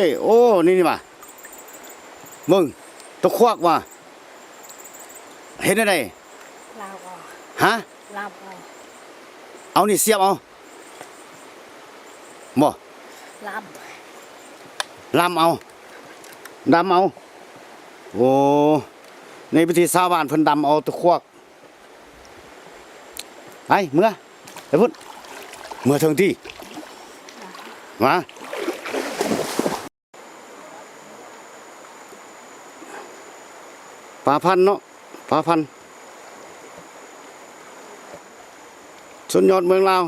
อ้โอ้นี่มามึงตะควักว่ะเห็นอะไรลาวอ่ะฮะลาวอ่ะเอานี่เสียบเอาบ่ลาวลำเอาดำเอาโอ้ในพิธีชาวบ้านเพิ่นดำเอาตะควักไปเมื่อไปพุ่นเมื่อถึงที่มาปลาพันเนาะปลาพันสุดยอดเมืองลาว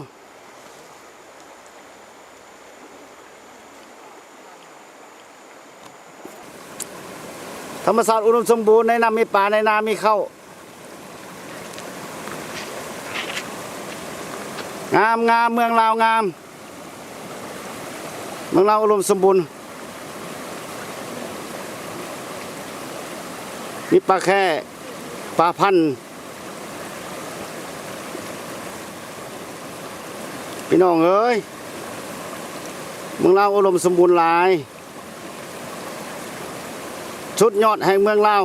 ธรรมศาสตร์อุดมสมบูรณ์ในน้ำมีป่าในนามีข้าวงามงามเมืองลาวงามเมืองลาวอุดมสมบูรณ์มีปลาแค่ปลาพันพี่น้องเอ้ยเมืองลาวอุดมสมบูรณ์หลายชุดยอดแห่งเมืองลาว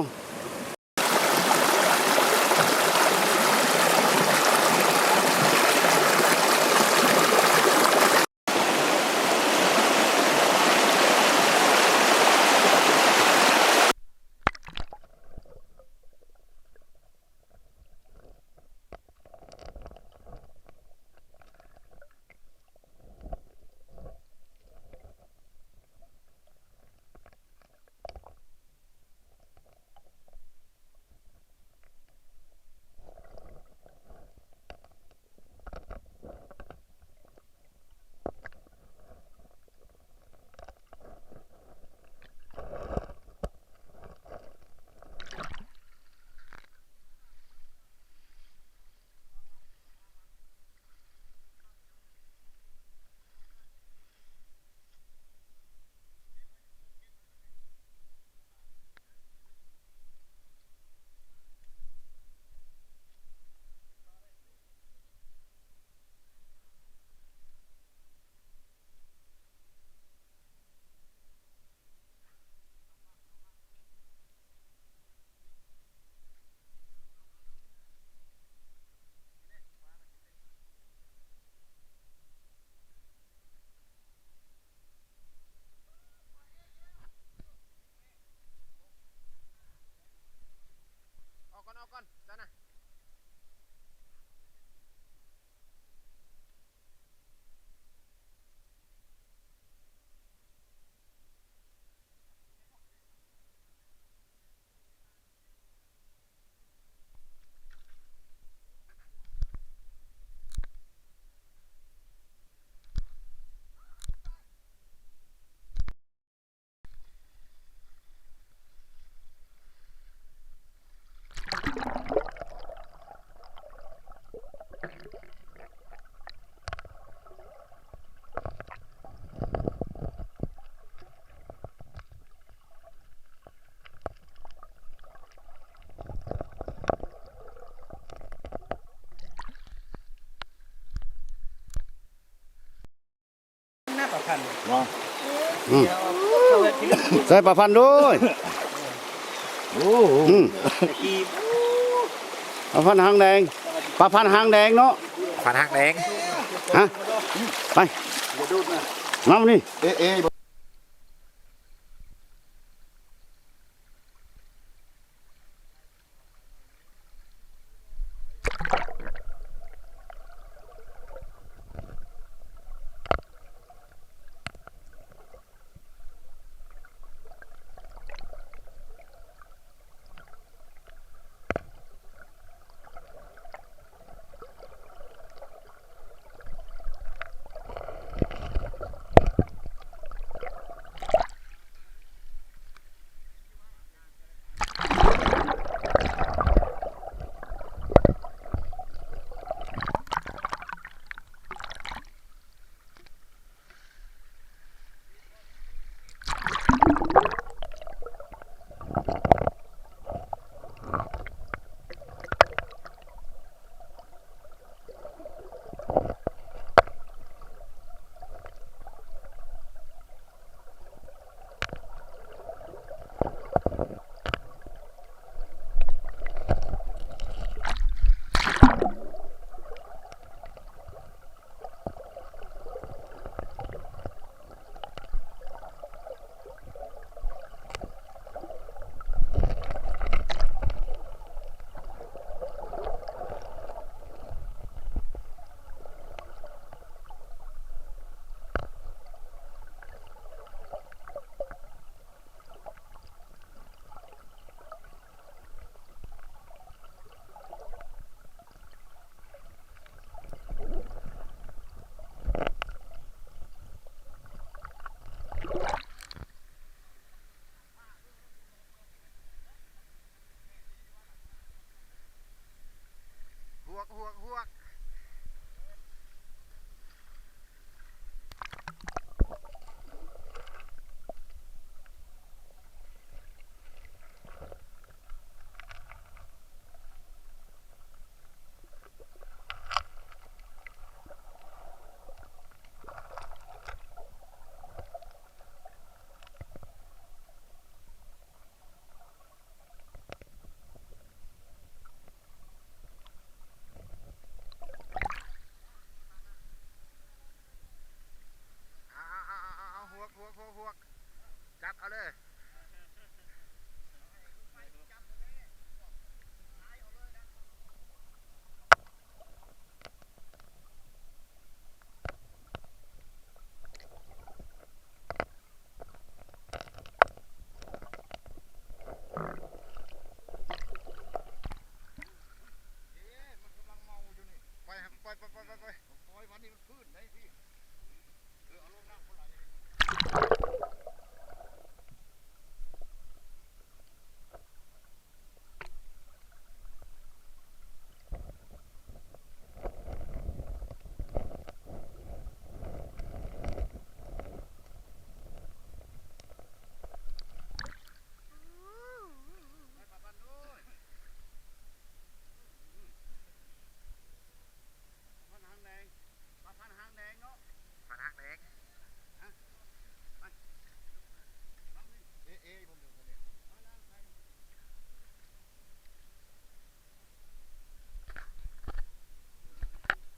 ว้าใส่ปลาพันด้วยโอ้ปลาพันหางแดงปลาพันหางแดงเนาะ พันหักแดง ฮะไปน้ำนี่ อยวันนี้มันพื้นได้พี่เอาลงน้ำเท่าไหร่